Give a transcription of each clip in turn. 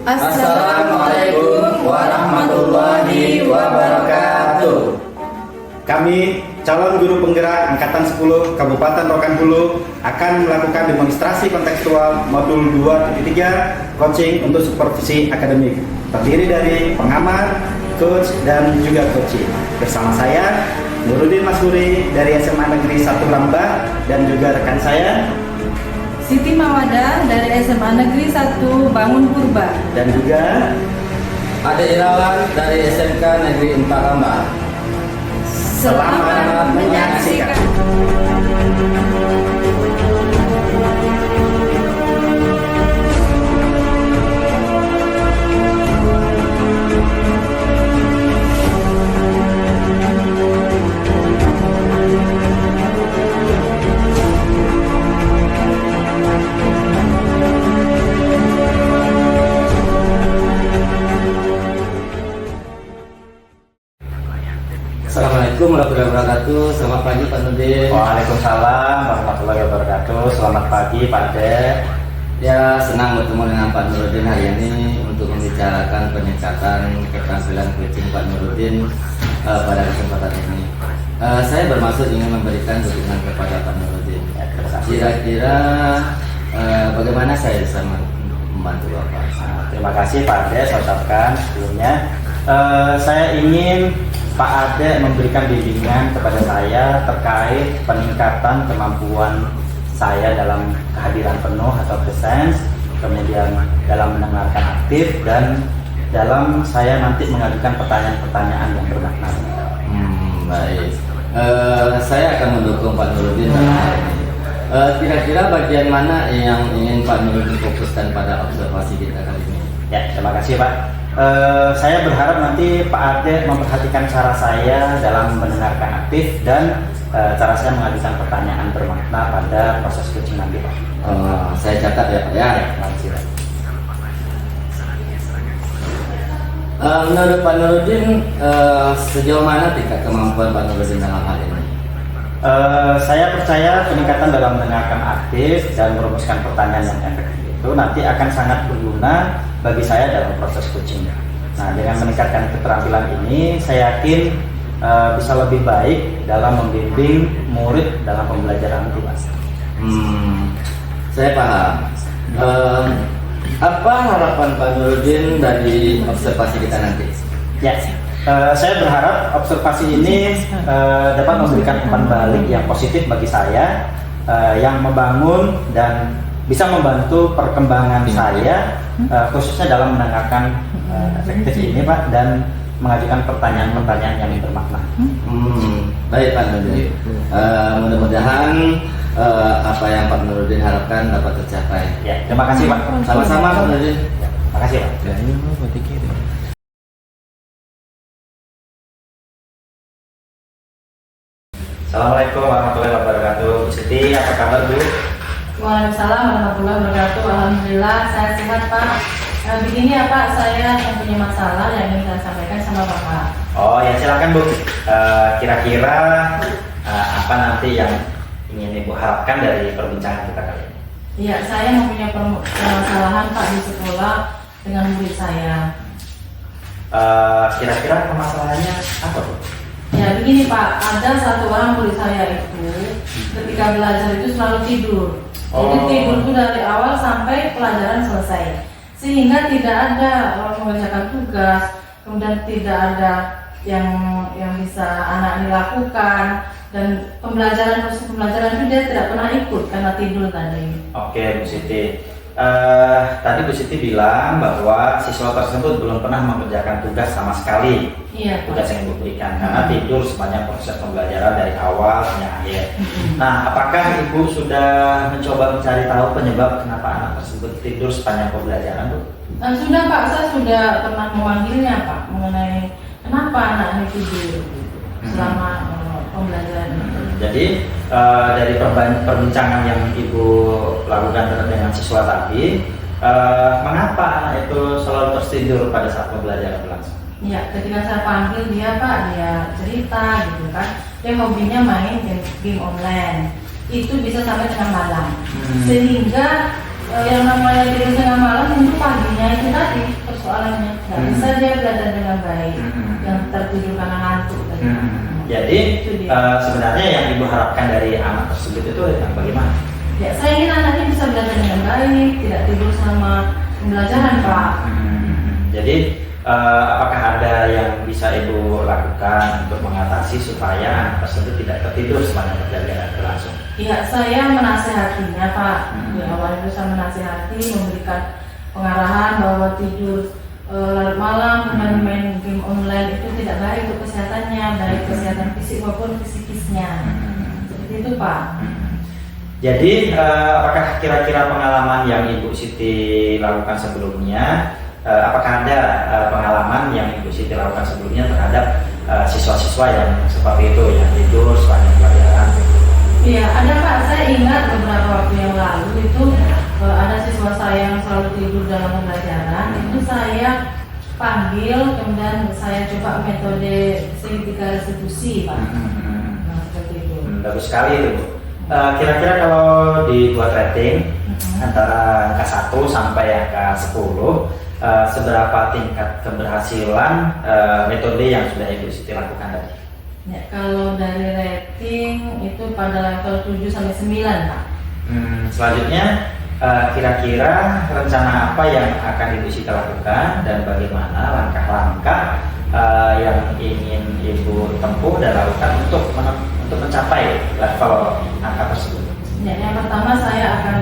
Assalamualaikum warahmatullahi wabarakatuh. Kami calon guru penggerak Angkatan 10 Kabupaten Rokan Hulu akan melakukan demonstrasi kontekstual modul 2.3 coaching untuk supervisi akademik, terdiri dari pengamat, coach, dan juga coaching. Bersama saya Nurudin Masuri dari SMA Negeri 1 Rambah dan juga rekan saya Siti Mawada dari SMA Negeri 1 Bangun Purba dan juga Ade Irawan dari SMK Negeri 4 Rambah. Selamat menyaksikan. Assalamualaikum warahmatullahi wabarakatuh. Selamat pagi Pak Nurdin. Waalaikumsalam warahmatullahi wabarakatuh. Selamat pagi Pak Ade. Ya, senang bertemu dengan Pak Nurdin hari ini untuk membicarakan peningkatan keterampilan coaching Pak Nurdin pada kesempatan ini. Saya bermaksud ingin memberikan dukungan kepada Pak Nurdin. Kira-kira bagaimana saya bisa membantu Bapak? Terima kasih Pak Ade, saya ucapkan sebelumnya. Saya ingin Pak Ade memberikan bimbingan kepada saya terkait peningkatan kemampuan saya dalam kehadiran penuh atau presence, kemudian dalam mendengarkan aktif, dan dalam saya nanti mengajukan pertanyaan-pertanyaan yang bermakna. Baik. Saya akan mendukung Pak Nurdin dalam hal ini. Kira-kira bagian mana yang ingin Pak Nurdin fokuskan pada observasi kita kali ini? Ya, terima kasih Pak. Saya berharap nanti Pak Ade memperhatikan cara saya dalam mendengarkan aktif dan cara saya mengajukan pertanyaan bermakna pada proses coaching nanti Pak. Saya catat ya Pak ya. Terima kasih Pak. Menurut Pak Nurdin, sejauh mana tingkat kemampuan Pak Nurdin dalam hal ini? Saya percaya peningkatan dalam mendengarkan aktif dan merumuskan pertanyaan yang efektif itu nanti akan sangat berguna bagi saya dalam proses coaching. Nah, dengan meningkatkan keterampilan ini, saya yakin bisa lebih baik dalam membimbing murid dalam pembelajaran itu, Mas. Saya paham. Apa harapan Pak Nurdin dari observasi kita nanti? Ya, saya berharap observasi ini dapat memberikan umpan balik yang positif bagi saya, yang membangun dan bisa membantu perkembangan saya, khususnya dalam mendengarkan efektif ini Pak, dan mengajukan pertanyaan-pertanyaan yang bermakna. Baik Pak Nurdin. Mudah-mudahan apa yang Pak Nurdin harapkan dapat tercapai. Ya, terima kasih Pak. Sama-sama Pak Nurdin. Terima kasih Pak. Assalamualaikum warahmatullahi wabarakatuh. Bu Siti, apa kabar Bu? Waalaikumsalam warahmatullahi wabarakatuh. Alhamdulillah saya sehat Pak. Begini ya Pak, saya mempunyai masalah yang ingin saya sampaikan sama Bapak. Oh ya, silakan Bu. Kira-kira apa nanti yang ingin Ibu harapkan dari perbincangan kita kali ini? Iya, saya mempunyai permasalahan Pak di sekolah dengan murid saya. Kira-kira permasalahannya apa Bu? Ya begini Pak, ada satu orang murid saya itu ketika belajar itu selalu tidur. Jadi tidur itu dari awal sampai pelajaran selesai, sehingga tidak ada mengerjakan tugas, kemudian tidak ada yang bisa anak ini lakukan, dan proses pembelajaran itu dia tidak pernah ikut karena tidur tadi. Oke Bu Siti, tadi Bu Siti bilang bahwa siswa tersebut belum pernah mengerjakan tugas sama sekali. Iya, tugas yang Ibu berikan karena tidur sepanjang proses pembelajaran dari awal sampai akhir. Nah, apakah Ibu sudah mencoba mencari tahu penyebab kenapa anak tersebut tidur sepanjang pembelajaran Bu? Sudah Pak, saya sudah pernah memanggilnya Pak mengenai kenapa anak ini tidur selama pembelajaran itu. Jadi dari perbincangan yang Ibu lakukan dengan siswa tadi, mengapa anak itu selalu tertidur pada saat pembelajaran berlangsung? Ya, ketika saya panggil dia Pak, dia cerita gitu kan, dia hobinya main game online, itu bisa sampai tengah malam, sehingga yang namanya tidur tengah malam tentu paginya itu tadi persoalannya nggak bisa dia belajar dengan baik, yang tertidur karena ngantuk tadi. Jadi Itu dia. sebenarnya yang ibu harapkan dari anak tersebut itu yang bagaimana? Ya, saya ingin anaknya bisa belajar dengan baik, tidak tidur sama pembelajaran, Pak. Jadi apakah ada yang bisa ibu lakukan untuk mengatasi supaya anak tersebut tidak tertidur sepanjang pembelajaran berlangsung? Ya, saya menasehatinya, Pak. Di awal itu saya menasehati, memberikan pengarahan bahwa tidur larut malam dan main game online itu tidak baik untuk kesehatannya, baik kesehatan fisik maupun psikisnya. Seperti itu, Pak. Jadi apakah kira-kira pengalaman yang Ibu Siti lakukan sebelumnya, apakah ada pengalaman yang Ibu Siti lakukan sebelumnya terhadap siswa-siswa yang seperti itu, yang tidur sepanjang pelajaran? Iya, ada, Pak. Saya ingat beberapa waktu yang lalu itu ada siswa saya yang selalu tidur dalam pembelajaran. Itu saya panggil, kemudian saya coba metode segitiga restitusi, Pak. Nah, seperti itu. Bagus sekali itu, Bu. Kira-kira kalau dibuat rating antara angka 1 sampai angka 10, seberapa tingkat keberhasilan metode yang sudah Ibu Siti lakukan tadi? Ya, kalau dari rating itu pada level 7 sampai 9, Pak. Selanjutnya kira-kira rencana apa yang akan Ibu Siti lakukan dan bagaimana langkah-langkah yang ingin Ibu tempuh dan lakukan untuk mencapai level angka tersebut? Ya, yang pertama saya akan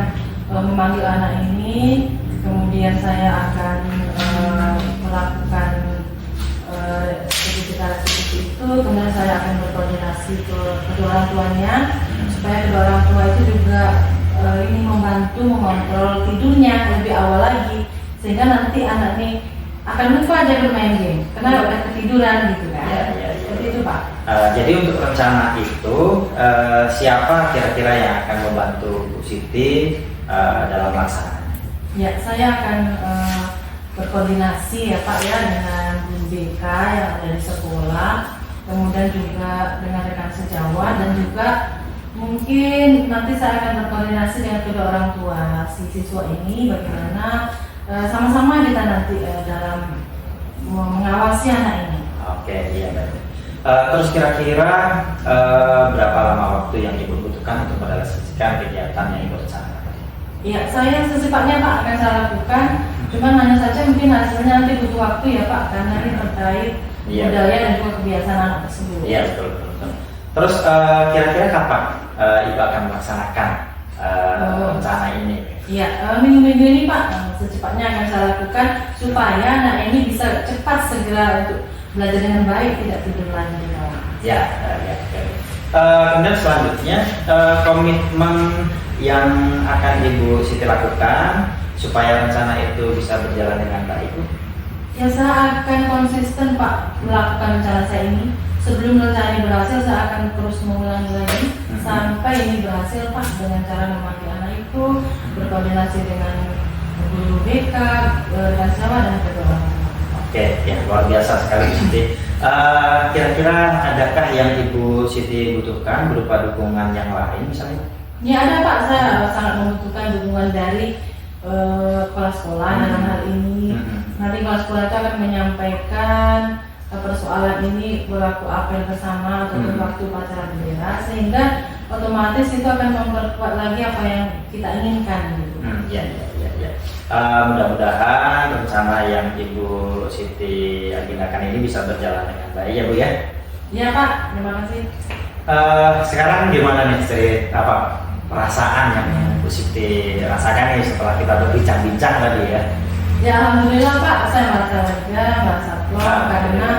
memanggil anak ini, kemudian saya akan melakukan segitiga restitusi itu, kemudian saya akan berkoordinasi ke kedua orang tuanya supaya kedua orang tua itu juga ini membantu mengontrol tidurnya lebih awal lagi, sehingga nanti anak ini akan lupa aja bermain game karena udah ketiduran gitu kan. Seperti itu, Pak. Jadi untuk rencana itu siapa kira-kira yang akan membantu Bu Siti dalam pelaksanaan? Ya, saya akan berkoordinasi ya, Pak, ya, dengan guru BK yang ada di sekolah, kemudian juga dengan rekan sejawat, dan juga mungkin nanti saya akan berkoordinasi dengan kedua orang tua si siswa ini bagaimana sama-sama kita nanti dalam mengawasi anak ini. Oke, iya baik. Terus kira-kira berapa lama waktu yang Ibu butuhkan untuk merealisasikan kegiatan yang Ibu rencanakan? Ya, saya secepatnya, Pak, akan saya lakukan. Cuman hanya saja mungkin hasilnya nanti butuh waktu ya, Pak, karena ini terkait budaya dan juga kebiasaan anak tersebut. Iya, betul. Terus kira-kira kapan Ibu akan melaksanakan rencana ini? Iya, minggu-minggu ini, Pak, secepatnya akan saya lakukan supaya anak ini bisa cepat segera untuk belajar dengan baik, tidak tidur lagi di bawah. Ya. Kemudian selanjutnya komitmen yang akan Ibu Siti lakukan supaya rencana itu bisa berjalan dengan baik. Ya, saya akan konsisten, Pak, melakukan rencana saya ini. Sebelum rencana ini berhasil, saya akan terus mengulangi lagi sampai ini berhasil, Pak, dengan cara memanggil anak itu, berkoordinasi dengan guru BK, dan sama dan kedua orang tua. Oke, ya luar biasa sekali Bu Siti. Kira-kira adakah yang Ibu Siti butuhkan berupa dukungan yang lain misalnya? Ya, ada, Pak. Saya sangat membutuhkan dukungan dari kepala sekolah dalam hal ini. Nanti kepala sekolah itu akan menyampaikan persoalan ini berlaku apel bersama atau waktu upacara bendera, sehingga otomatis itu akan memperkuat lagi apa yang kita inginkan gitu. Ya. Mudah-mudahan rencana yang Ibu Siti agendakan ini bisa berjalan dengan baik ya, Bu ya. Iya, Pak, terima kasih. Sekarang gimana nih perasaan yang Bu Siti rasakan nih setelah kita berbincang-bincang tadi ya? Ya, alhamdulillah, Pak, saya merasa lega, merasa plong karena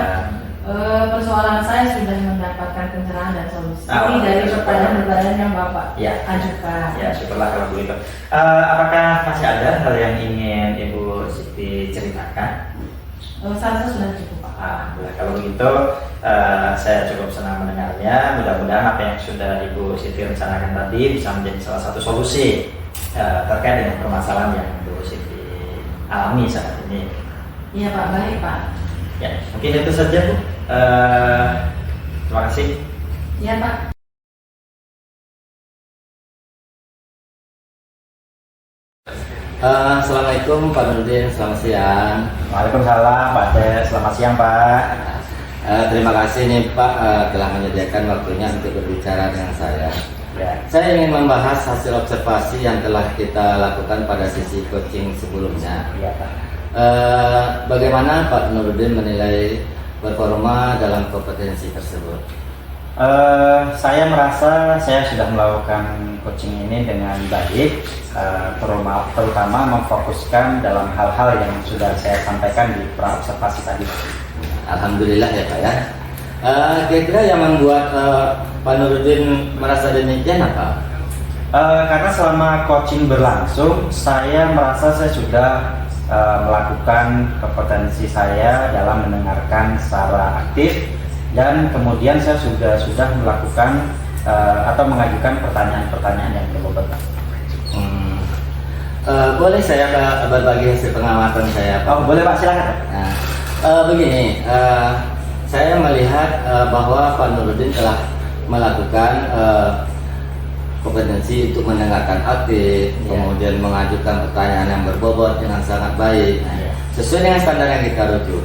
persoalan saya sudah mendapatkan pencerahan dan solusi dari pertanyaan-pertanyaan yang Bapak ajukan. Ya, syukurlah kalau begitu. Apakah masih ada hal yang ingin Ibu Siti ceritakan? Saya rasa sudah cukup, Pak. Alhamdulillah, kalau begitu saya cukup senang mendengarnya. Mudah-mudahan apa yang sudah Ibu Siti rencanakan tadi bisa menjadi salah satu solusi terkait dengan permasalahan yang Ibu Siti alami saat ini. Iya, Pak, baik, Pak. Ya, mungkin itu saja, Bu. Terima kasih. Iya, Pak. Assalamualaikum Pak Nurdin, selamat siang. Waalaikumsalam Pak Ade, selamat siang Pak. Terima kasih nih Pak telah menyediakan waktunya untuk berbicara dengan saya. Ya. Saya ingin membahas hasil observasi yang telah kita lakukan pada sesi coaching sebelumnya. Iya Pak. Bagaimana Pak Nurdin menilai performa dalam kompetensi tersebut? Saya merasa saya sudah melakukan coaching ini dengan baik, terutama memfokuskan dalam hal-hal yang sudah saya sampaikan di pra-observasi tadi. Alhamdulillah ya Pak ya. Kira-kira yang membuat Pak Nurdin merasa demikian apa? Karena selama coaching berlangsung, saya merasa saya sudah melakukan kompetensi saya dalam mendengarkan secara aktif, dan kemudian saya sudah melakukan atau mengajukan pertanyaan-pertanyaan yang berbobot. Boleh saya berbagi hasil pengamatan saya Pak? Oh boleh Pak, silakan. Nah, begini, saya melihat bahwa Pak Nurdin telah melakukan kompetensi untuk mendengarkan aktif, kemudian mengajukan pertanyaan yang berbobot dengan sangat baik, sesuai dengan standar yang kita rujuk.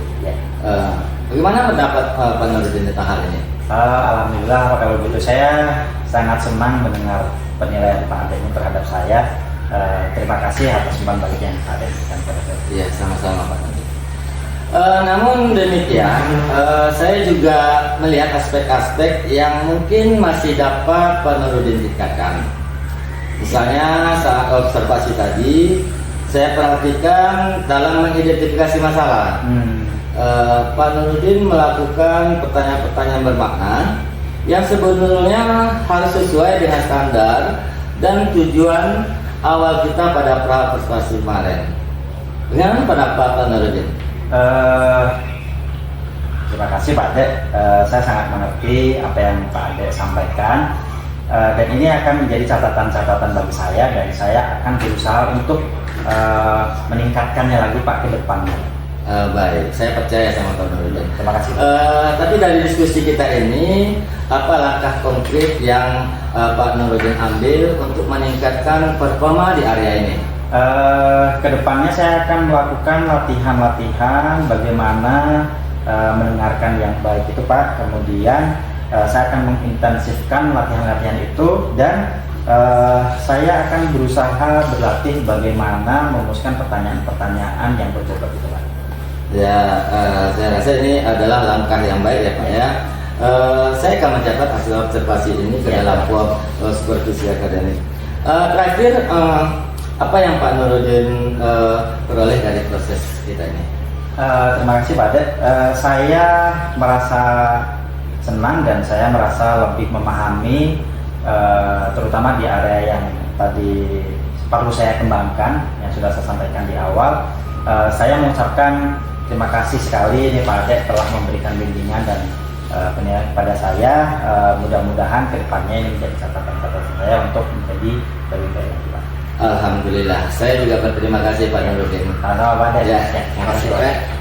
Bagaimana pendapat Pak Nurdin tentang hal ini? Alhamdulillah kalau begitu, saya sangat senang mendengar penilaian Pak Ade terhadap saya. Terima kasih atas umpan balik yang Pak Ade berikan kepada saya. Iya, sama-sama Pak Nurdin. Namun demikian, saya juga melihat aspek-aspek yang mungkin masih dapat Pak Nurdin tingkatkan. Misalnya saat observasi tadi, saya perhatikan dalam mengidentifikasi masalah. Pak Nurdin melakukan pertanyaan-pertanyaan bermakna yang sebenarnya harus sesuai dengan standar dan tujuan awal kita pada pra-observasi kemarin. Bagaimana pendapat Pak Nurdin? Terima kasih Pak Ade. Saya sangat mengerti apa yang Pak Ade sampaikan, dan ini akan menjadi catatan-catatan bagi saya, dan saya akan berusaha untuk meningkatkannya lagi Pak ke depannya. Baik, saya percaya sama Pak Nurdin. Terima kasih. Tapi dari diskusi kita ini, apa langkah konkret yang Pak Nurdin ambil untuk meningkatkan performa di area ini? Kedepannya saya akan melakukan latihan-latihan bagaimana mendengarkan yang baik itu Pak. Kemudian saya akan mengintensifkan latihan-latihan itu, dan saya akan berusaha berlatih bagaimana merumuskan pertanyaan-pertanyaan yang berbobot itu Pak. Ya, saya rasa ini adalah langkah yang baik ya Pak ya. Saya akan mencatat hasil observasi ini ke dalam supervisi akademik. Terakhir, apa yang Pak Nurdin peroleh dari proses kita ini? Terima kasih Pak Ade. Saya merasa senang dan saya merasa lebih memahami, terutama di area yang tadi perlu saya kembangkan, yang sudah saya sampaikan di awal. Saya mengucapkan terima kasih sekali nih Pak Ade telah memberikan bimbingan dan penilaian kepada saya. Mudah-mudahan kedepannya ini menjadi catatan-catatan saya untuk menjadi lebih baik lagi Pak. Alhamdulillah, saya juga berterima kasih Pak Nurdin. Sama Pak Ade. Ya, terima kasih Pak.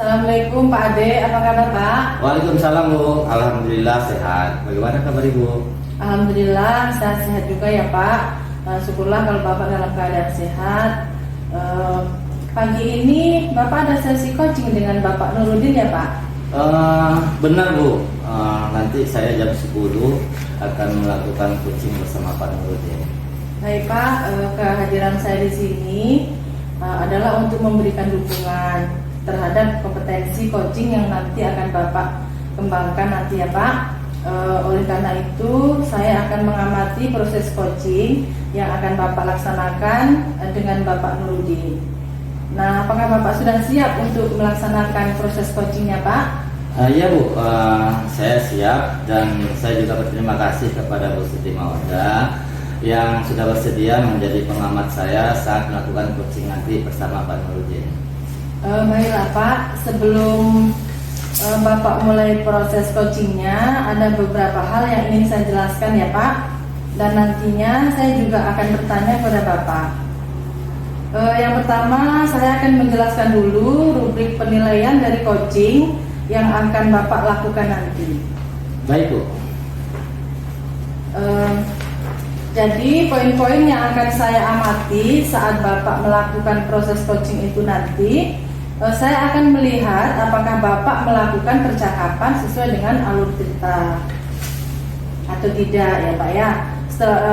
Assalamualaikum Pak Ade, apa kabar Pak? Waalaikumsalam Bu, alhamdulillah sehat. Bagaimana kabar Ibu? Alhamdulillah sehat-sehat juga ya Pak. Syukurlah kalau Bapak dalam keadaan sehat. Pagi ini Bapak ada sesi coaching dengan Bapak Nurdin ya Pak? Benar Bu, nanti saya jam 10 akan melakukan coaching bersama Pak Nurdin. Baik Pak, kehadiran saya di sini adalah untuk memberikan dukungan terhadap kompetensi coaching yang nanti akan Bapak kembangkan nanti ya Pak. Oleh karena itu saya akan mengamati proses coaching yang akan Bapak laksanakan dengan Bapak Nurdin. Nah, apakah Bapak sudah siap untuk melaksanakan proses coachingnya Pak? Iya Bu, saya siap, dan saya juga berterima kasih kepada Bu Siti Mawada yang sudah bersedia menjadi pengamat saya saat melakukan coaching nanti bersama Pak Nurudin. Baiklah Pak, sebelum Bapak mulai proses coachingnya, ada beberapa hal yang ingin saya jelaskan ya Pak. Dan nantinya saya juga akan bertanya kepada Bapak. Yang pertama, saya akan menjelaskan dulu rubrik penilaian dari coaching yang akan Bapak lakukan nanti. Baik Bu. Jadi poin-poin yang akan saya amati saat Bapak melakukan proses coaching itu nanti, saya akan melihat apakah Bapak melakukan percakapan sesuai dengan alur cerita atau tidak ya Pak ya.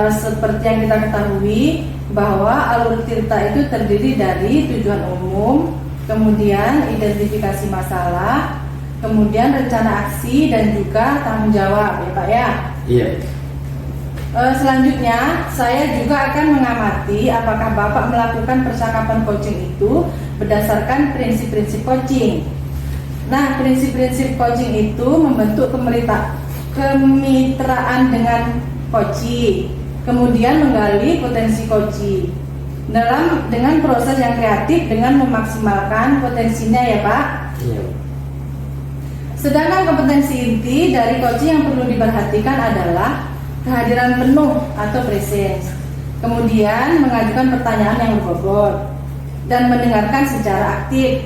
Seperti yang kita ketahui bahwa alur cerita itu terdiri dari tujuan umum, kemudian identifikasi masalah, kemudian rencana aksi dan juga tanggung jawab ya Pak ya. Iya. Selanjutnya saya juga akan mengamati apakah Bapak melakukan percakapan coaching itu berdasarkan prinsip-prinsip coaching. Nah, prinsip-prinsip coaching itu membentuk kemitraan dengan coaching, kemudian menggali potensi coaching dengan proses yang kreatif dengan memaksimalkan potensinya ya Pak. Iya. Sedangkan kompetensi inti dari coaching yang perlu diperhatikan adalah kehadiran penuh atau presence, kemudian mengajukan pertanyaan yang berbobot dan mendengarkan secara aktif.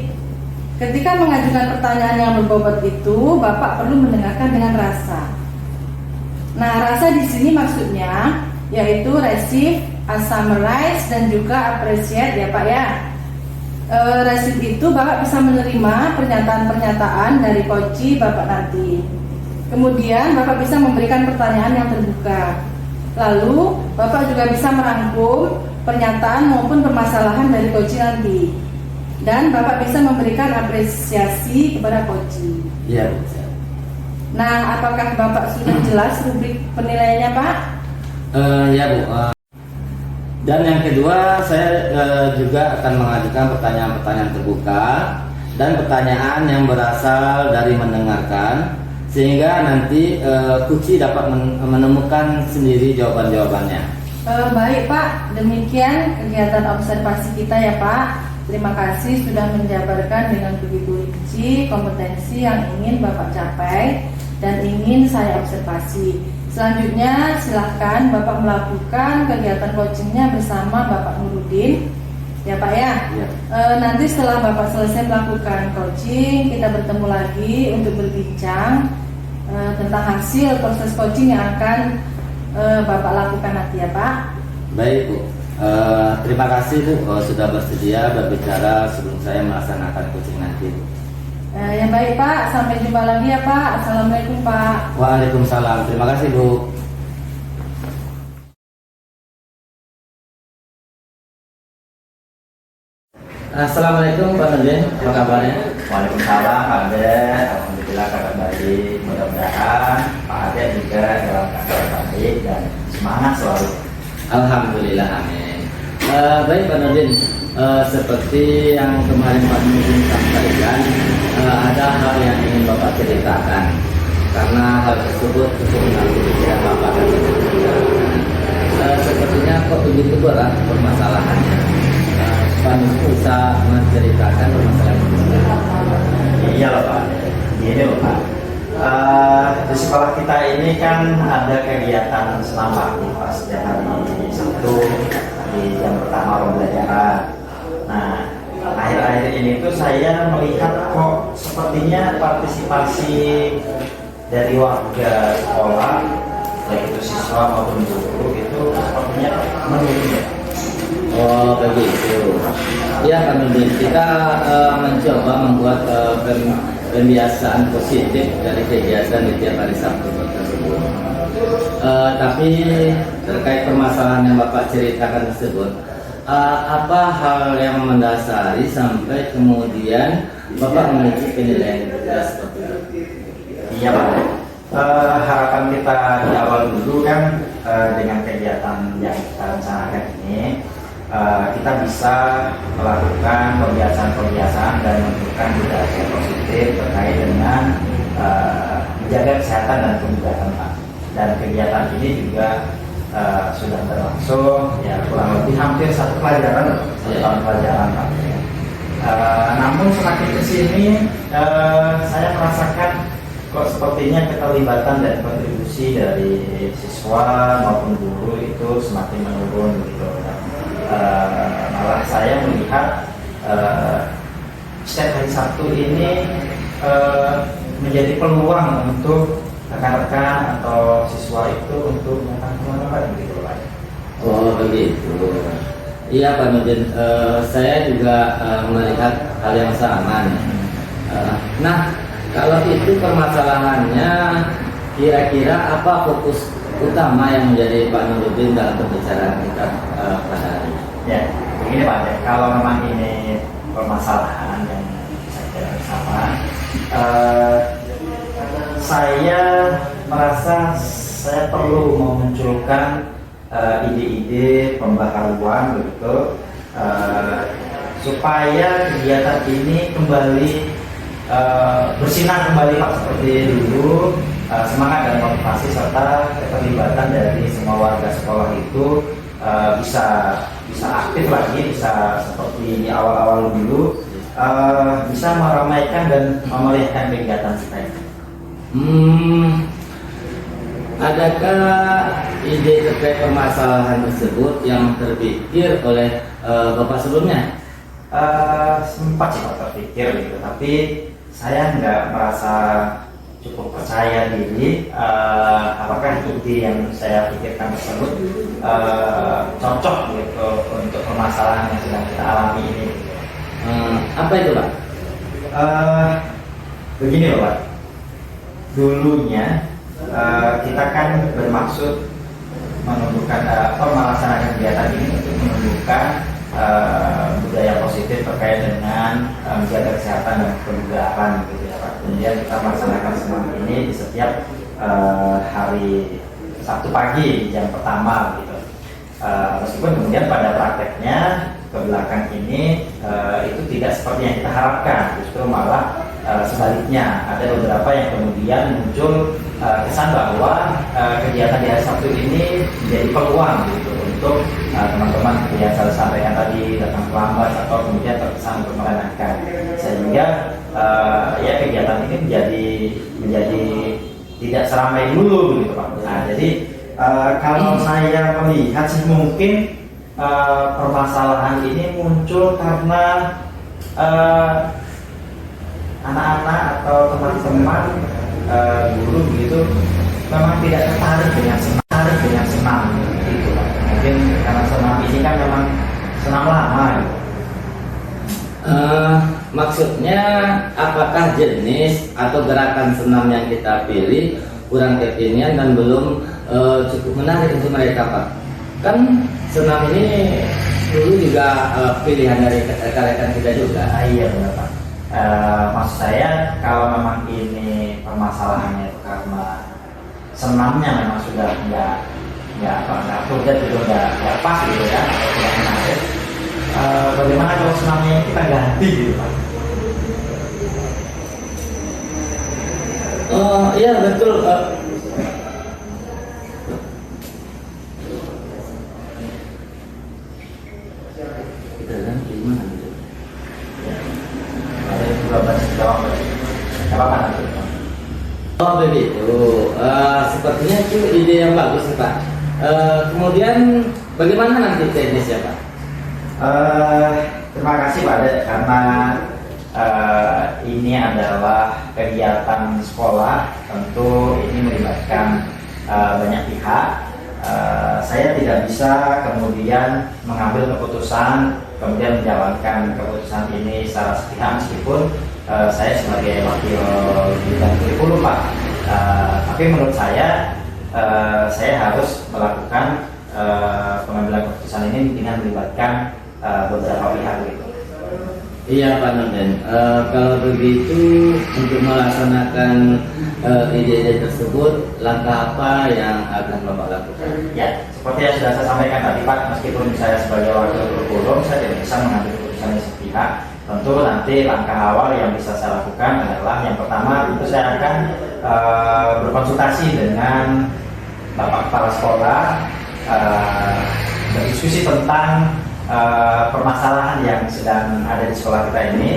Ketika mengajukan pertanyaan yang berbobot itu, Bapak perlu mendengarkan dengan rasa. Nah, rasa di sini maksudnya yaitu receive, summarize dan juga appreciate ya Pak ya. Receive itu Bapak bisa menerima pernyataan-pernyataan dari coach Bapak nanti. Kemudian Bapak bisa memberikan pertanyaan yang terbuka. Lalu Bapak juga bisa merangkum pernyataan maupun permasalahan dari coach nanti. Dan Bapak bisa memberikan apresiasi kepada coach. Iya. Nah, apakah Bapak sudah jelas rubrik penilaiannya Pak? Ya Bu. Dan yang kedua, saya juga akan mengajukan pertanyaan-pertanyaan terbuka dan pertanyaan yang berasal dari mendengarkan, sehingga nanti Kuci dapat menemukan sendiri jawaban-jawabannya. Baik Pak, demikian kegiatan observasi kita ya Pak. Terima kasih sudah menjabarkan dengan begitu rinci kompetensi yang ingin Bapak capai dan ingin saya observasi. Selanjutnya silahkan Bapak melakukan kegiatan coachingnya bersama Bapak Nurudin ya Pak ya. Ya. Nanti setelah Bapak selesai melakukan coaching, kita bertemu lagi untuk berbincang tentang hasil proses coaching yang akan Bapak lakukan nanti ya Pak. Baik Bu. Terima kasih Bu sudah bersedia berbicara sebelum saya melaksanakan coaching nanti. Ya baik Pak, sampai jumpa lagi ya Pak. Assalamualaikum Pak. Waalaikumsalam. Terima kasih Bu. Assalamualaikum Pak Nurdin, apa kabarnya? Waalaikumsalam Pak Ade, alhamdulillah kabar baik. Mudah-mudahan Pak Ade juga dalam keadaan baik dan semangat selalu. Alhamdulillah, amin. Baik Pak Nurdin, seperti yang kemarin Pak Nurdin sampaikan, ada hal yang ingin Bapak ceritakan. Karena hal tersebut cukup mengganggu pikiran Bapak dan sepertinya kok begitu berat permasalahannya. Pak Nurdin bisa menceritakan permasalahan itu. Iya loh Pak, gini loh Pak. Di sekolah kita ini kan ada kegiatan senam bakti pas setiap hari Sabtu di jam pertama pembelajaran. Nah, akhir-akhir ini tuh saya melihat kok sepertinya partisipasi dari warga sekolah, baik itu siswa maupun guru itu sepertinya menurun. Oh begitu. Ya Pak Nurdin, kita mencoba membuat pembiasaan positif dari kegiatan di tiap hari Sabtu tersebut. Tapi terkait permasalahan yang Bapak ceritakan tersebut, apa hal yang mendasari sampai kemudian Bapak memiliki penilaian seperti itu? Iya Pak. Harapan kita di awal dulu kan dengan kegiatan yang kita rencanakan ini, kita bisa melakukan kebiasaan-kebiasaan dan menunjukkan budaya positif terkait dengan menjaga kesehatan dan kebugaran Pak. Dan kegiatan ini juga sudah berlangsung ya kurang lebih hampir satu pelajaran, satu tahun pelajaran Pak. Namun semakin kesini saya merasakan kok sepertinya keterlibatan dan kontribusi dari siswa maupun guru itu semakin menurun gitu. Malah saya melihat setiap hari Sabtu ini menjadi peluang untuk rekan-rekan atau siswa itu untuk melakukan pengalaman gitu Pak. Oh begitu. Iya Pak Nurdin, saya juga melihat hal yang sama nih. Nah, kalau itu permasalahannya, kira-kira apa fokus utama yang menjadi Pak Nurdin dalam pembicaraan kita pada hari ini? Ya, begini Pak, ya, kalau memang ini permasalahan yang saya kira sama, saya merasa saya perlu memunculkan ide-ide pembaharuan begitu supaya kegiatan ini kembali bersinar kembali Pak seperti dulu, semangat dan motivasi serta keterlibatan dari semua warga sekolah itu bisa aktif lagi, bisa seperti di awal-awal dulu, bisa meramaikan dan memeriahkan kegiatan kita ini. Adakah ide terkait permasalahan tersebut yang terpikir oleh Bapak sebelumnya? Sempat sih Pak terpikir gitu, tapi saya nggak merasa cukup percaya diri apakah ide yang saya pikirkan tersebut cocok gitu untuk permasalahan yang sedang kita alami ini. Apa itu Pak? Begini loh Pak, dulunya kita kan bermaksud menumbuhkan melaksanakan kegiatan ini untuk menumbuhkan budaya positif terkait dengan menjaga kesehatan dan kebugaran gitu ya Pak. Kemudian kita melaksanakan semua ini di setiap hari Sabtu pagi di jam pertama gitu. Meskipun kemudian pada prakteknya ke belakang ini itu tidak seperti yang kita harapkan, justru malah sebaliknya ada beberapa yang kemudian muncul kesan bahwa kegiatan di hari Sabtu ini menjadi peluang gitu untuk teman-teman yang saya sampaikan tadi datang terlambat atau kemudian terkesan untuk meremehkan, sehingga ya kegiatan ini menjadi tidak seramai dulu begitu Pak. Nah, jadi kalau saya melihat sih mungkin permasalahan ini muncul karena anak-anak atau teman-teman guru begitu memang tidak tertarik dengan senam gitu Pak. Mungkin karena senam ini kan memang senam lama gitu. Maksudnya apakah jenis atau gerakan senam yang kita pilih kurang kekinian dan belum cukup menarik untuk mereka Pak? Kan senam ini dulu juga pilihan dari rekan-rekan kita juga. Iya benar Pak. Maksud saya kalau memang ini permasalahannya itu karena senamnya memang sudah nggak project gitu, nggak pas gitu ya, atau tidak menarik. Bagaimana kalau senamnya kita ganti gitu Pak? Iya betul. Kita ganti mana? Ada yang juga banyak jawab apa nanti? Oh begitu. Sepertinya itu ide yang bagus nih Pak. Kemudian bagaimana nanti teknisnya Pak? Terima kasih Pak Ade, karena ini adalah kegiatan sekolah, tentu ini melibatkan banyak pihak. Saya tidak bisa kemudian mengambil keputusan kemudian menjalankan keputusan ini secara sepihak, meskipun saya sebagai wakil bidang kurikulum Pak. Tapi menurut saya harus melakukan pengambilan keputusan ini dengan melibatkan beberapa pihak gitu. Iya Pak Nurdin, kalau begitu untuk melaksanakan ide-ide tersebut, langkah apa yang akan Bapak lakukan? Ya, seperti yang sudah saya sampaikan tadi Pak, meskipun saya sebagai wakil kurikulum saya tidak bisa mengambil keputusan sepihak. Tentu nanti langkah awal yang bisa saya lakukan adalah yang pertama tentu saya akan berkonsultasi dengan Bapak Kepala Sekolah berdiskusi tentang permasalahan yang sedang ada di sekolah kita ini.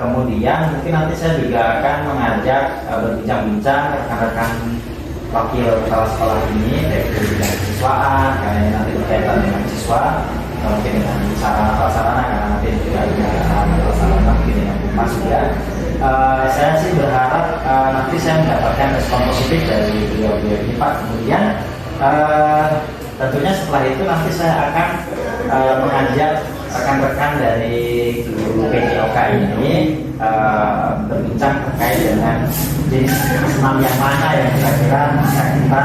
Kemudian mungkin nanti saya juga akan mengajak berbincang-bincang rekan-rekan wakil kepala sekolah ini dari bidang kesiswaan, karena ini nanti berkaitan dengan siswa, mungkin dengan sarana prasarana, karena nanti juga ada prasarana mungkin dengan humas juga. Saya sih berharap nanti saya mendapatkan respon positif dari beliau-beliau ini Pak. Kemudian tentunya setelah itu nanti saya akan mengajak rekan-rekan dari guru PJOK ini berbincang terkait dengan jenis senam yang mana yang kira-kira bisa kita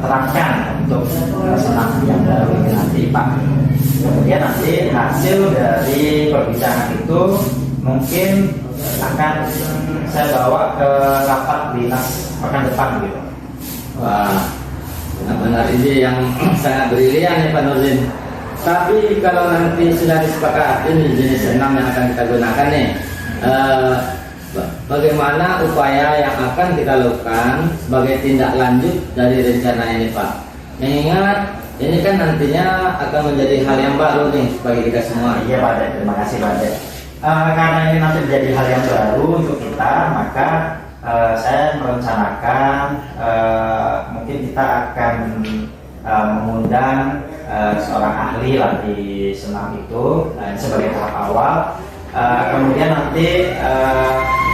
terapkan untuk senam yang baru ini nanti Pak. Kemudian nanti hasil dari perbincangan itu mungkin akan saya bawa ke rapat dinas pekan depan gitu. Wah, benar-benar ide yang sangat brilian ya Pak Nurdin. Tapi kalau nanti sudah disepakati nih jenis senam yang akan kita gunakan nih, bagaimana upaya yang akan kita lakukan sebagai tindak lanjut dari rencana ini Pak? Mengingat ini kan nantinya akan menjadi hal yang baru nih bagi kita semua. Iya Pak Dek, terima kasih Pak Dek. Karena ini nanti menjadi hal yang baru untuk kita, maka saya merencanakan mungkin kita akan mengundang seorang ahli lah di senam itu sebagai tahap awal. Kemudian nanti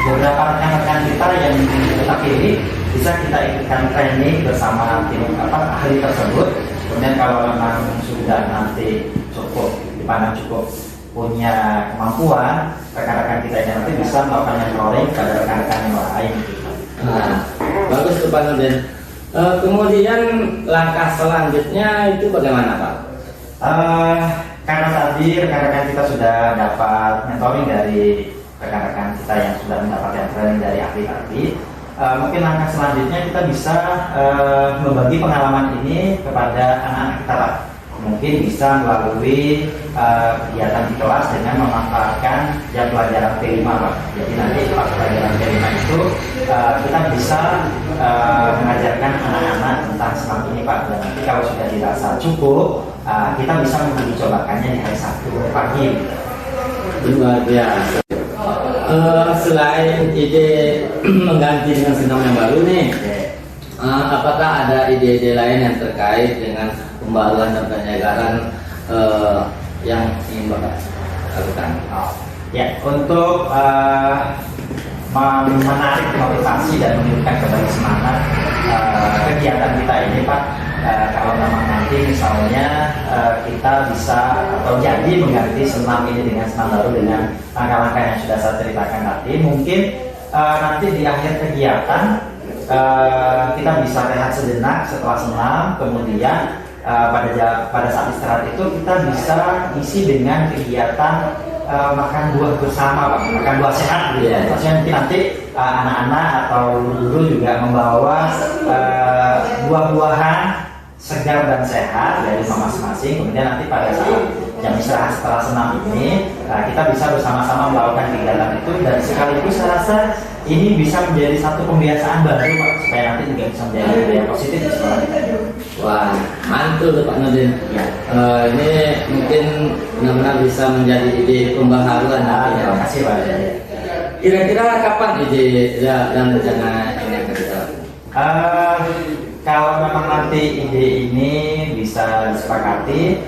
beberapa rekan-rekan kita yang kita pilih bisa kita ikutkan training bersama tim ahli tersebut. Kemudian kalau memang sudah nanti cukup dipandang cukup punya kemampuan, rekan-rekan kita ini nanti bisa melakukan mentoring pada rekan-rekan yang lain. Nah, bagus tuh Pak Nurdin. Kemudian langkah selanjutnya itu bagaimana Pak? Karena tadi rekan-rekan kita sudah dapat mentoring dari rekan-rekan kita yang sudah mendapatkan training dari ahli-ahli, mungkin langkah selanjutnya kita bisa membagi pengalaman ini kepada anak-anak kita Pak. Mungkin bisa melalui kegiatan di kelas dengan memanfaatkan jam pelajaran P5 Pak. Jadi nanti pas pelajaran P5 itu kita bisa mengajarkan anak-anak tentang senam ini Pak. Dan nanti kalau sudah dirasa cukup, kita bisa menguji cobakannya di hari Sabtu pagi. Luar biasa. Selain ide mengganti dengan senam yang baru nih, apakah ada ide-ide lain yang terkait dengan pembaruan dan penyegaran yang ingin Bapak lakukan? Ya, untuk menarik motivasi dan menunjukkan kembali semangat kegiatan kita ini Pak, kalau memang nanti misalnya kita bisa atau jadi mengganti senam ini dengan senam baru dengan langkah-langkah yang sudah saya ceritakan tadi, mungkin nanti di akhir kegiatan kita bisa rehat sejenak setelah senam, kemudian pada saat istirahat itu kita bisa isi dengan kegiatan makan buah bersama Pak, makan buah sehat gitu ya. Maksudnya nanti anak-anak atau guru juga membawa buah-buahan segar dan sehat dari rumah masing-masing. Kemudian nanti pada saat jam istirahat setelah senam ini kita bisa bersama-sama melakukan kegiatan itu, dan sekaligus saya rasa ini bisa menjadi satu pembiasaan baru Pak, supaya nanti juga bisa menjadi budaya positif di sekolah kita. Wah, mantul tuh Pak Nurdin. Ya. Ini mungkin benar-benar bisa menjadi ide pembaharuan. Terima kasih Pak. Kira-kira kapan ide dan rencana ini akan kita? Kalau memang nanti ide ini bisa disepakati,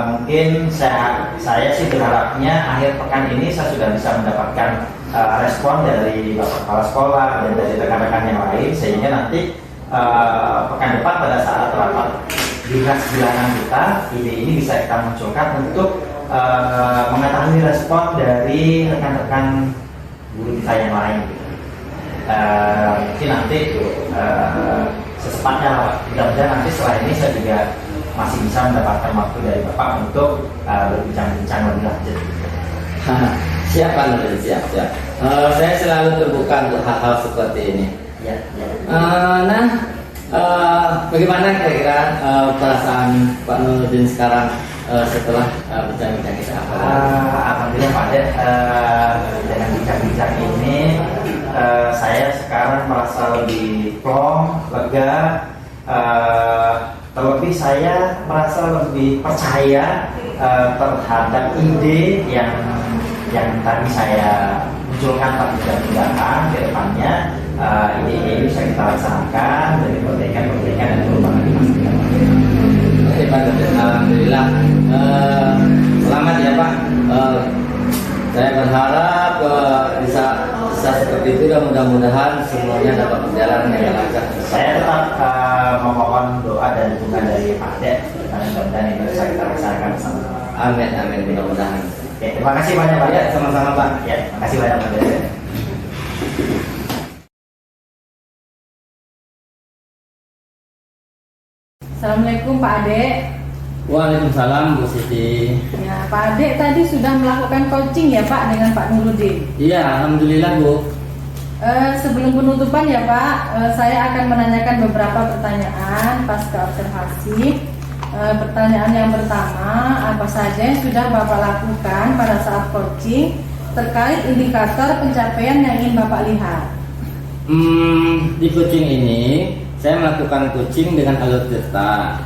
mungkin saya sih berharapnya akhir pekan ini saya sudah bisa mendapatkan respon dari Bapak Kepala Sekolah dan dari rekan-rekan yang lain, sehingga nanti pekan depan pada saat rapat dinas bulanan kita, ide ini bisa kita munculkan untuk mengetahui respon dari rekan-rekan guru kita yang lain. Mungkin nanti secepatnya, mudah-mudahan nanti setelah ini saya juga masih bisa mendapatkan waktu dari Bapak untuk berbincang-bincang lebih lanjut. Siap Pak Nurdin, siap. Saya selalu terbuka untuk hal-hal seperti ini. Ya. Bagaimana kira-kira perasaan Pak Nurdin sekarang setelah bincang-bincang kita? Alhamdulillah Pak Dek, dengan bincang-bincang ini saya sekarang merasa lebih plong, lega, Terlebih saya merasa lebih percaya terhadap ide yang tadi saya munculkan pada mudah-mudahan ke depannya ide-ide ini bisa kita laksanakan dari perbaikan dan perubahan di masa depan. Oke Pak Nurdin, alhamdulillah. Selamat ya Pak. Saya berharap bisa seperti itu dan mudah-mudahan semuanya dapat berjalan dengan lancar. Saya tetap memohon doa dan dukungan dari Pak Ade dan mudah-mudahan ini bisa kita laksanakan bersama-sama. Amin, amin, mudah-mudahan. Ya, terima kasih banyak Pak Ade. Ya, sama-sama Pak. Ya, terima kasih banyak Pak Ade. Assalamualaikum Pak Ade. Waalaikumsalam Bu Siti. Ya, Pak Ade tadi sudah melakukan coaching ya Pak dengan Pak Nurudin. Iya, alhamdulillah Bu. Sebelum penutupan ya Pak, saya akan menanyakan beberapa pertanyaan pasca observasi. Pertanyaan yang pertama, apa saja yang sudah Bapak lakukan pada saat coaching terkait indikator pencapaian yang ingin Bapak lihat? Di coaching ini saya melakukan coaching dengan alur cerita,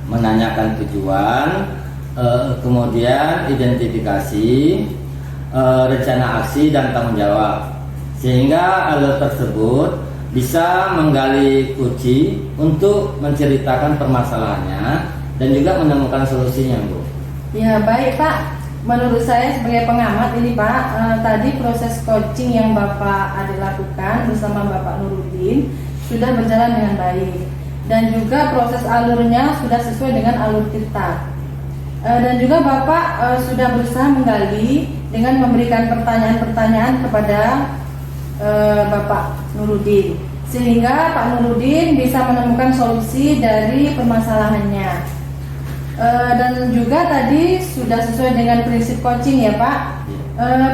menanyakan tujuan, kemudian identifikasi, rencana aksi dan tanggung jawab, sehingga alur tersebut bisa menggali kunci untuk menceritakan permasalahannya dan juga menemukan solusinya, Bu. Ya baik Pak, menurut saya sebagai pengamat ini Pak, tadi proses coaching yang Bapak Ade lakukan bersama Bapak Nurudin sudah berjalan dengan baik, dan juga proses alurnya sudah sesuai dengan alur kita. Dan juga Bapak sudah berusaha menggali dengan memberikan pertanyaan-pertanyaan kepada Bapak Nurudin, sehingga Pak Nurudin bisa menemukan solusi dari permasalahannya. Dan juga tadi sudah sesuai dengan prinsip coaching ya Pak.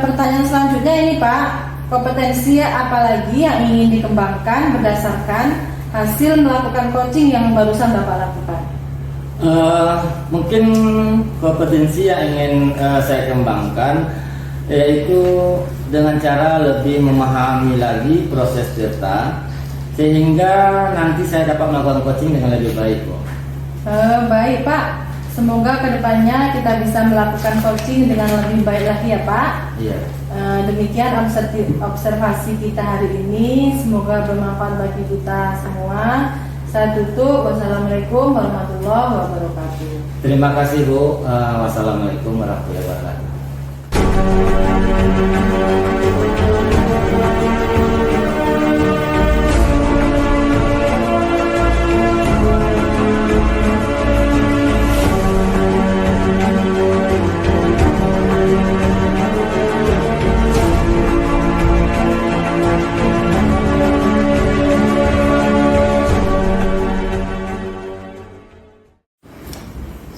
Pertanyaan selanjutnya ini Pak, kompetensi apa lagi yang ingin dikembangkan berdasarkan hasil melakukan coaching yang barusan Bapak lakukan? Mungkin kompetensi yang ingin saya kembangkan yaitu dengan cara lebih memahami lagi proses cerita, sehingga nanti saya dapat melakukan coaching dengan lebih baik, Bu. Baik Pak, semoga kedepannya kita bisa melakukan coaching dengan lebih baik lagi ya Pak. Iya. Demikian observasi kita hari ini, semoga bermanfaat bagi kita semua. Saya tutup. Wassalamualaikum warahmatullahi wabarakatuh. Terima kasih Bu. Wassalamualaikum warahmatullahi wabarakatuh.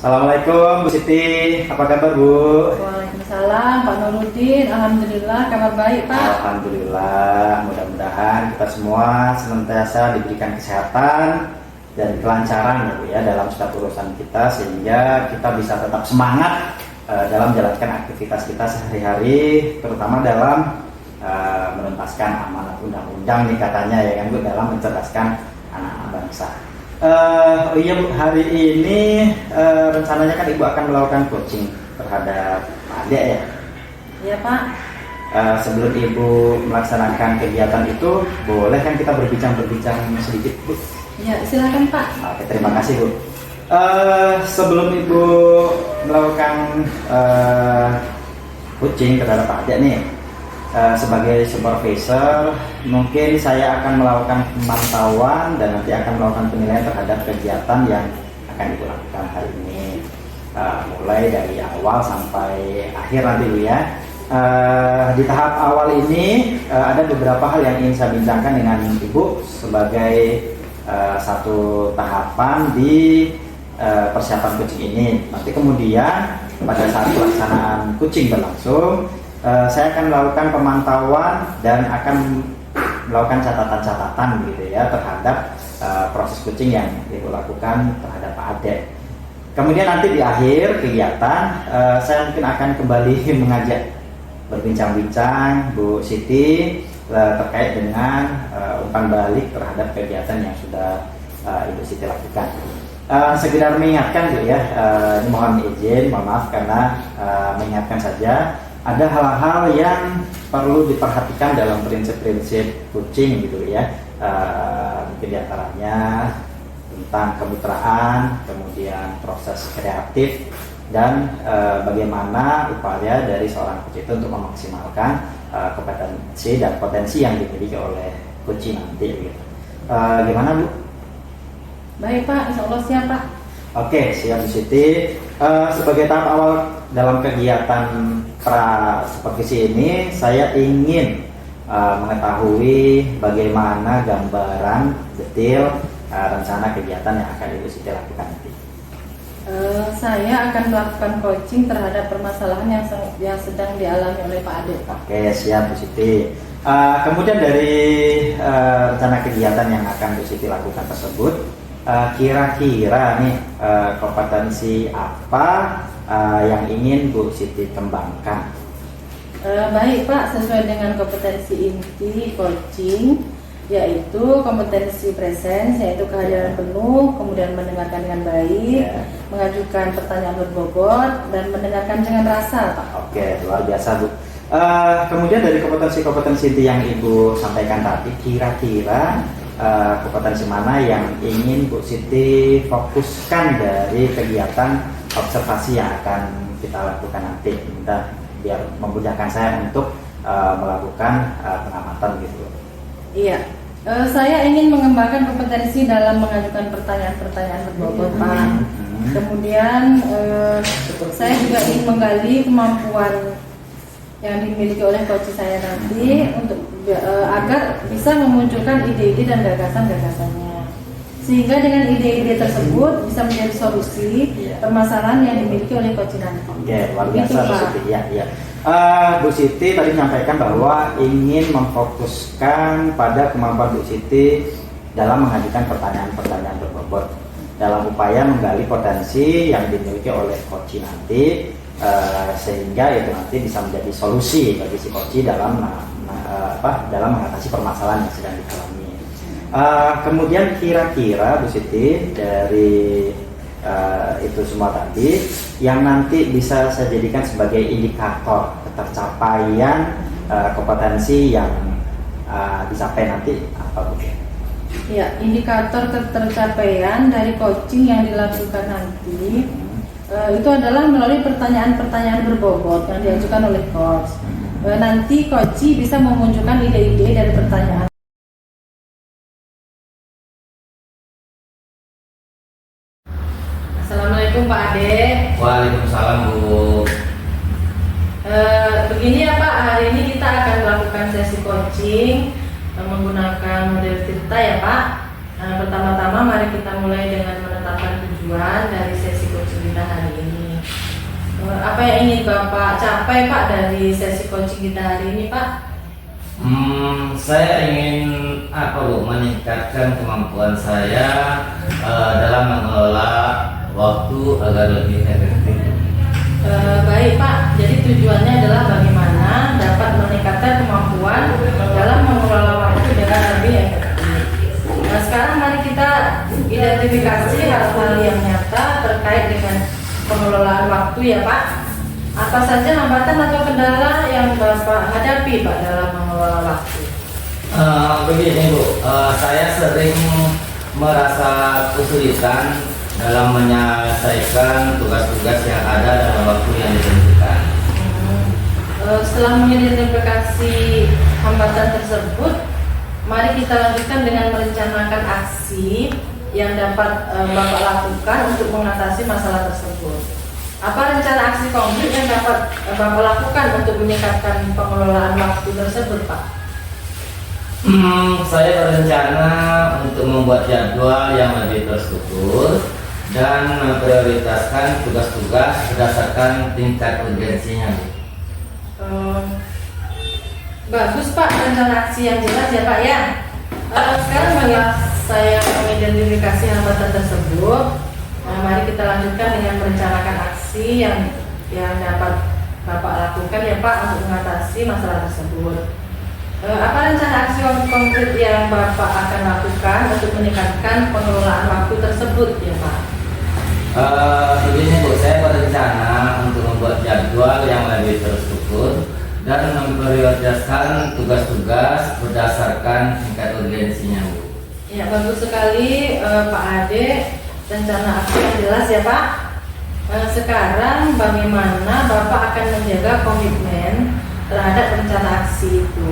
Assalamualaikum Bu Siti, apa kabar Bu? Waalaikumsalam Pak Nurudin, alhamdulillah kabar baik Pak. Alhamdulillah, mudah-mudahan kita semua senantiasa diberikan kesehatan dan kelancaran ya Bu ya dalam setiap urusan kita, sehingga kita bisa tetap semangat dalam menjalankan aktivitas kita sehari-hari, terutama dalam menuntaskan amanat undang-undang nih katanya ya kan Bu, dalam mencerdaskan anak-anak bangsa. Oh iya Bu, hari ini rencananya kan Ibu akan melakukan coaching terhadap Pak Ade ya? Iya Pak. Sebelum Ibu melaksanakan kegiatan itu, boleh kan kita berbincang sedikit Bu? Ya silakan Pak. Oke, terima kasih Bu. Sebelum Ibu melakukan coaching terhadap Pak Ade nih, sebagai supervisor, mungkin saya akan melakukan pemantauan dan nanti akan melakukan penilaian terhadap kegiatan yang akan Ibu lakukan hari ini, mulai dari awal sampai akhir nanti Bu ya. Di tahap awal ini ada beberapa hal yang ingin saya bincangkan dengan Ibu sebagai satu tahapan di persiapan coaching ini. Nanti kemudian pada saat pelaksanaan coaching berlangsung, saya akan melakukan pemantauan dan akan melakukan catatan-catatan gitu ya terhadap proses coaching yang Ibu lakukan terhadap Pak Ade. Kemudian nanti di akhir kegiatan saya mungkin akan kembali mengajak berbincang-bincang Bu Siti terkait dengan umpan balik terhadap kegiatan yang sudah Ibu Siti lakukan. Sekedar mengingatkan Bu ya, ini mohon izin, mohon maaf karena mengingatkan saja ada hal-hal yang perlu diperhatikan dalam prinsip-prinsip coaching gitu ya. Mungkin diantaranya tentang kemitraan, kemudian proses kreatif dan bagaimana upaya dari seorang coach itu untuk memaksimalkan kompetensi dan potensi yang dimiliki oleh coach nanti gitu. Gimana Bu? Baik Pak, insya Allah siap Pak. Oke, siap Bu Siti. Sebagai tahap awal dalam kegiatan pra supervisi ini, saya ingin mengetahui bagaimana gambaran detail rencana kegiatan yang akan Ibu Siti lakukan nanti. Saya akan melakukan coaching terhadap permasalahan yang sedang dialami oleh Pak Ade. Oke, siap Bu Siti. Kemudian dari rencana kegiatan yang akan Bu Siti lakukan tersebut, kira-kira nih kompetensi apa yang ingin Bu Siti kembangkan? Baik Pak, sesuai dengan kompetensi inti coaching, yaitu kompetensi presence, yaitu kehadiran penuh, kemudian mendengarkan dengan baik, mengajukan pertanyaan berbobot, dan mendengarkan dengan rasa Pak. Oke, luar biasa Bu. Kemudian dari kompetensi-kompetensi inti yang Ibu sampaikan tadi, kira-kira kompetensi mana yang ingin Bu Siti fokuskan dari kegiatan observasi yang akan kita lakukan nanti, biar memudahkan saya untuk melakukan pengamatan gitu. Iya, saya ingin mengembangkan kompetensi dalam mengajukan pertanyaan-pertanyaan berbobot Pak. Kemudian saya juga ingin menggali kemampuan yang dimiliki oleh coach saya nanti untuk agar bisa memunculkan ide-ide dan gagasan-gagasannya, sehingga dengan ide-ide tersebut bisa menjadi solusi permasalahan yang dimiliki oleh coach nanti. Oke, luar biasa Gitu, Bu Pak. Siti. Ya. Bu Siti tadi menyampaikan bahwa ingin memfokuskan pada kemampuan Bu Siti dalam mengajukan pertanyaan-pertanyaan berbobot dalam upaya menggali potensi yang dimiliki oleh coach nanti, sehingga itu nanti bisa menjadi solusi bagi si coach dalam dalam mengatasi permasalahan yang sedang dialami. Kemudian kira-kira Bu Siti dari itu semua tadi yang nanti bisa saya jadikan sebagai indikator ketercapaian kompetensi yang dicapai nanti apa Bu? Ya, indikator ketercapaian dari coaching yang dilakukan nanti itu adalah melalui pertanyaan-pertanyaan berbobot yang diajukan oleh coach. Nanti coach bisa memunculkan ide-ide dari pertanyaan. Assalamualaikum Pak Ade. Waalaikumsalam Bu. Begini ya Pak, hari ini kita akan melakukan sesi coaching menggunakan model cerita ya Pak. Pertama-tama mari kita mulai dengan menetapkan tujuan dari sesi coaching kita hari ini. Apa yang ingin Bapak capai Pak dari sesi coaching kita hari ini Pak? Saya ingin meningkatkan kemampuan saya dalam mengelola waktu agar lebih efektif. Baik Pak, jadi tujuannya adalah bagaimana dapat meningkatkan kemampuan dalam mengelola waktu dengan lebih efektif. Nah sekarang mari kita identifikasi hal-hal yang nyata terkait dengan pengelolaan waktu ya Pak. Apa saja hambatan atau kendala yang Bapak hadapi Pak dalam mengelola waktu? Begini Bu, saya sering merasa kesulitan dalam menyelesaikan tugas-tugas yang ada dalam waktu yang ditentukan. Setelah mengidentifikasi hambatan tersebut, mari kita lanjutkan dengan merencanakan aksi yang dapat Bapak lakukan untuk mengatasi masalah tersebut. Apa rencana aksi konkret yang dapat Bapak lakukan untuk meningkatkan pengelolaan waktu tersebut, Pak? Saya berencana untuk membuat jadwal yang lebih terstruktur dan memprioritaskan tugas-tugas berdasarkan tingkat urgensinya. Bagus Pak, rencana aksi yang jelas ya Pak ya. Sekarang setelah saya mengidentifikasi hambatan tersebut, mari kita lanjutkan dengan merencanakan aksi yang dapat Bapak lakukan ya Pak untuk mengatasi masalah tersebut. Apa rencana aksi konkret yang Bapak akan lakukan untuk meningkatkan pengelolaan waktu tersebut ya Pak? Begini Bu, saya berencana untuk membuat jadwal yang lebih terstruktur dan memprioritaskan tugas-tugas berdasarkan tingkat urgensinya Bu. Ya, bagus sekali Pak Ade, rencana aksi yang jelas ya Pak. Sekarang bagaimana Bapak akan menjaga komitmen terhadap rencana aksi itu?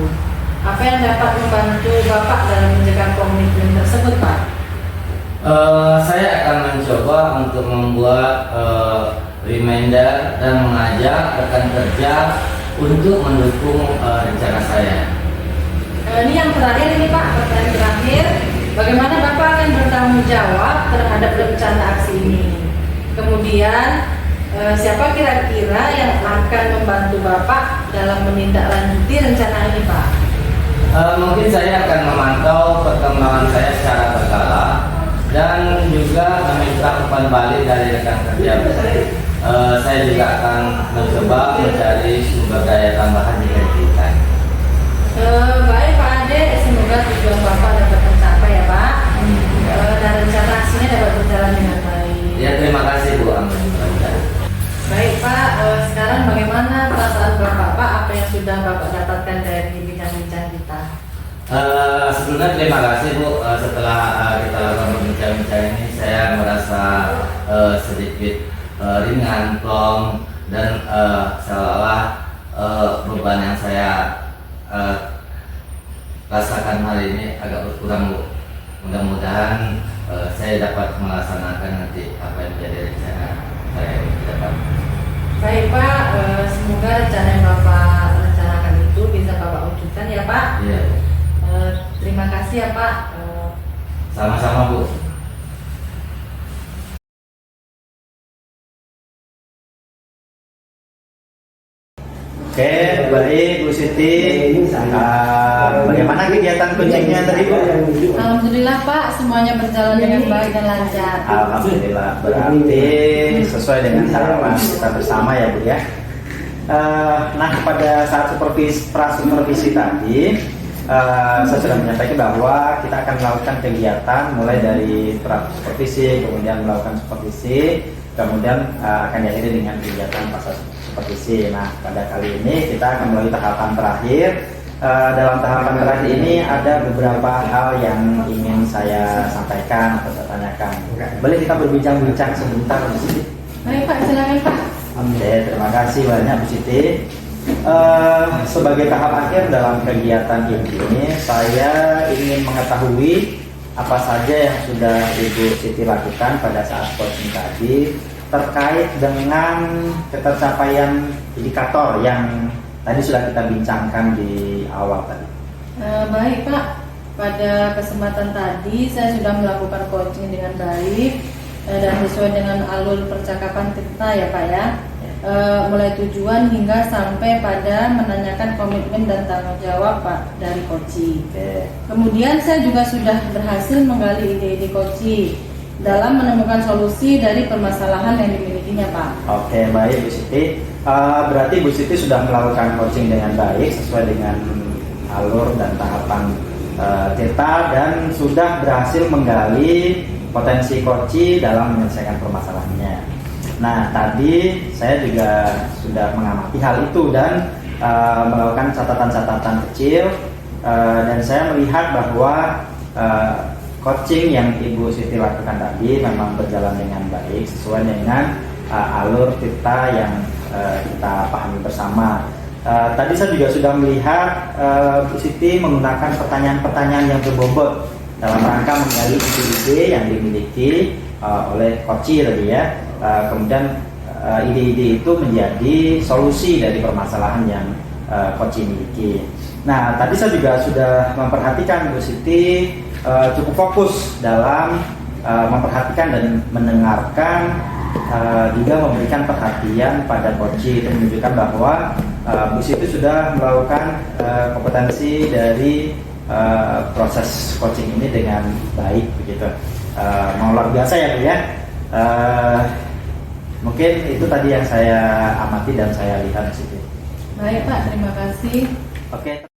Apa yang dapat membantu Bapak dalam menjaga komitmen tersebut Pak? Saya akan mencoba untuk membuat reminder dan mengajak rekan kerja untuk mendukung rencana saya. Ini yang terakhir ini Pak, pertanyaan terakhir. Bagaimana Bapak akan bertanggung jawab terhadap rencana aksi ini? Kemudian siapa kira-kira yang akan membantu Bapak dalam menindaklanjuti rencana ini Pak? Mungkin saya akan memantau perkembangan saya secara berkala dan juga meminta umpan balik dari rekan kerja. Saya juga akan mencoba mencari sumber daya tambahan jika diperlukan. Baik Pak Ade, semoga tujuan Bapak dapat tercapai ya Pak. Dan rencana aksinya dapat berjalan dengan baik. Ya, terima kasih Bu. Amin. Baik Pak, sekarang bagaimana perasaan Bapak Pak? Apa yang sudah Bapak dapatkan dari bincang-bincang kita? Sebelumnya terima kasih Bu. Setelah kita lakukan bincang-bincang ini, saya merasa sedikit ringan, plong, dan seolah beban yang saya rasakan hari ini agak berkurang Bu. Mudah-mudahan saya dapat melaksanakan nanti apa yang menjadi rencana saya ke depan. Baik Pak, semoga rencana yang Bapak rencanakan itu bisa Bapak wujudkan ya Pak. Iya. Terima kasih ya Pak. Sama-sama Bu. Oke, baik Bu Siti. Bagaimana kegiatan coachingnya tadi Bu? Alhamdulillah Pak, semuanya berjalan dengan baik dan lancar. Alhamdulillah, berarti sesuai dengan harapan kita bersama ya Bu ya. Nah, pada saat pra-supervisi tadi, saya sudah menyampaikan bahwa kita akan melakukan kegiatan mulai dari pra-supervisi, kemudian melakukan supervisi, kemudian akan diakhiri dengan kegiatan pasca supervisi. Nah, pada kali ini kita akan melalui tahapan terakhir. Dalam tahapan terakhir ini ada beberapa hal yang ingin saya sampaikan atau saya tanyakan. Boleh kita berbincang-bincang sebentar Bu Siti? Baik Pak, silakan Pak. Oke, terima kasih banyak Bu Siti. Sebagai tahap akhir dalam kegiatan ini, saya ingin mengetahui apa saja yang sudah Ibu Siti lakukan pada saat coaching tadi terkait dengan ketercapaian indikator yang tadi sudah kita bincangkan di awal tadi. Baik Pak, pada kesempatan tadi saya sudah melakukan coaching dengan baik dan sesuai dengan alur percakapan kita ya Pak ya. Mulai tujuan hingga sampai pada menanyakan komitmen dan tanggung jawab Pak dari coaching. Kemudian saya juga sudah berhasil menggali ide-ide coaching dalam menemukan solusi dari permasalahan yang dimilikinya Pak. Oke, baik Bu Siti. Berarti Bu Siti sudah melakukan coaching dengan baik sesuai dengan alur dan tahapan kita dan sudah berhasil menggali potensi coaching dalam menyelesaikan permasalahannya. Nah, tadi saya juga sudah mengamati hal itu dan melakukan catatan-catatan kecil dan saya melihat bahwa coaching yang Ibu Siti lakukan tadi memang berjalan dengan baik sesuai dengan alur kita yang kita pahami bersama. Tadi saya juga sudah melihat Bu Siti menggunakan pertanyaan-pertanyaan yang berbobot dalam rangka menggali ide-ide yang dimiliki oleh coaching tadi ya. Kemudian ide-ide itu menjadi solusi dari permasalahan yang coaching miliki. Nah, tadi saya juga sudah memperhatikan Bu Siti cukup fokus dalam memperhatikan dan mendengarkan, juga memberikan perhatian pada coaching. Itu menunjukkan bahwa Bu Siti sudah melakukan kompetensi dari proses coaching ini dengan baik begitu. Luar biasa ya Bu ya. Mungkin itu tadi yang saya amati dan saya lihat di situ. Baik Pak, terima kasih. Oke.